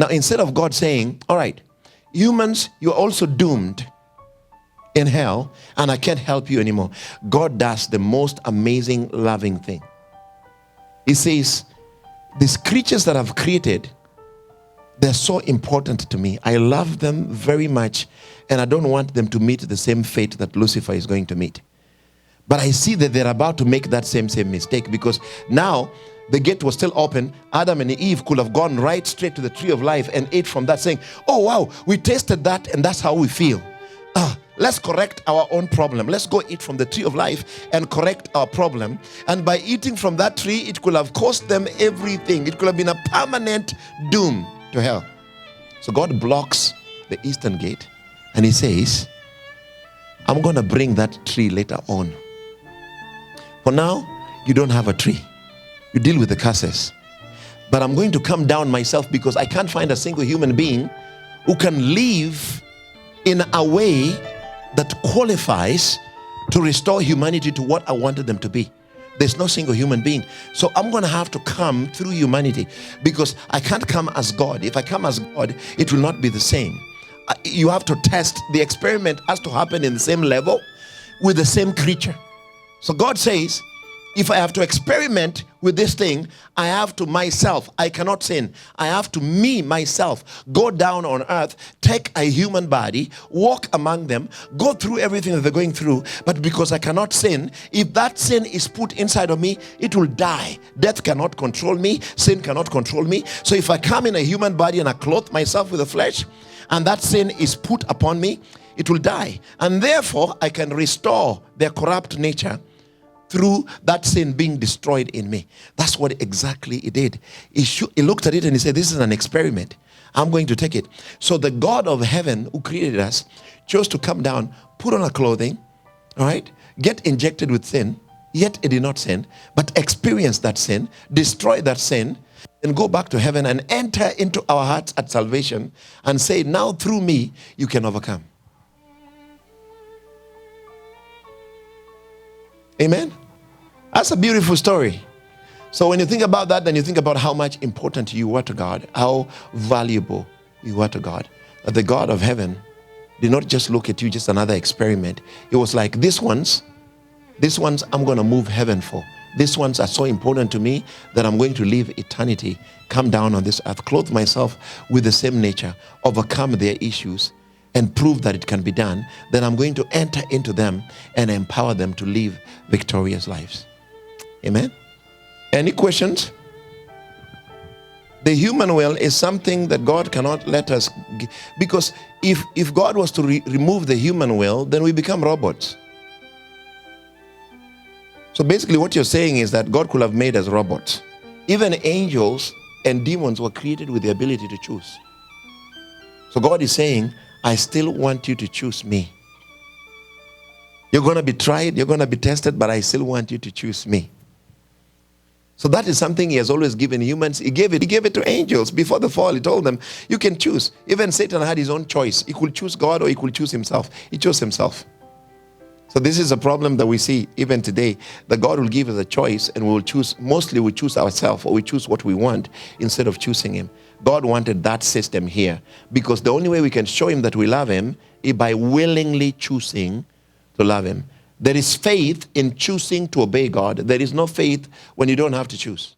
Now, instead of God saying, all right, humans, you're also doomed in hell, and I can't help you anymore. God does the most amazing, loving thing. He says, these creatures that I've created, they're so important to me. I love them very much, and I don't want them to meet the same fate that Lucifer is going to meet. But I see that they're about to make that same mistake, because now the gate was still open. Adam and Eve could have gone right straight to the tree of life and ate from that, saying, oh wow, we tasted that and that's how we feel. Let's correct our own problem. Let's go eat from the tree of life and correct our problem. And by eating from that tree, it could have cost them everything. It could have been a permanent doom to hell. So God blocks the eastern gate, and he says, I'm going to bring that tree later on. For now, you don't have a tree. You deal with the curses. But I'm going to come down myself, because I can't find a single human being who can live in a way that qualifies to restore humanity to what I wanted them to be. There's no single human being. So I'm going to have to come through humanity, because I can't come as God. If I come as God, it will not be the same. You have to test. The experiment has to happen in the same level with the same creature. So God says, if I have to experiment with this thing, I have to myself. I cannot sin. I have to myself go down on earth, take a human body, walk among them, go through everything that they're going through. But because I cannot sin, if that sin is put inside of me, it will die. Death cannot control me. Sin cannot control me. So if I come in a human body and I clothe myself with the flesh, and that sin is put upon me, it will die. And therefore, I can restore their corrupt nature through that sin being destroyed in me. That's what exactly he did. He looked at it and he said, this is an experiment. I'm going to take it. So the God of heaven who created us chose to come down, put on a clothing, all right, get injected with sin, yet he did not sin, but experience that sin, destroy that sin, and go back to heaven and enter into our hearts at salvation and say, now through me, you can overcome. Amen? That's a beautiful story. So when you think about that, then you think about how much important you are to God, how valuable you are to God. That the God of heaven did not just look at you, just another experiment. It was like, these ones I'm going to move heaven for. These ones are so important to me that I'm going to live eternity, come down on this earth, clothe myself with the same nature, overcome their issues, and prove that it can be done. Then I'm going to enter into them and empower them to live victorious lives. Amen? Any questions? The human will is something that God cannot let us, because if God was to remove the human will, then we become robots. So basically what you're saying is that God could have made us robots. Even angels and demons were created with the ability to choose. So God is saying, I still want you to choose me. You're going to be tried, you're going to be tested, but I still want you to choose me. So that is something he has always given humans. He gave it to angels. Before the fall, he told them, you can choose. Even Satan had his own choice. He could choose God or he could choose himself. He chose himself. So this is a problem that we see even today, that God will give us a choice and we will choose, mostly we choose ourselves, or we choose what we want instead of choosing him. God wanted that system here, because the only way we can show him that we love him is by willingly choosing to love him. There is faith in choosing to obey God. There is no faith when you don't have to choose.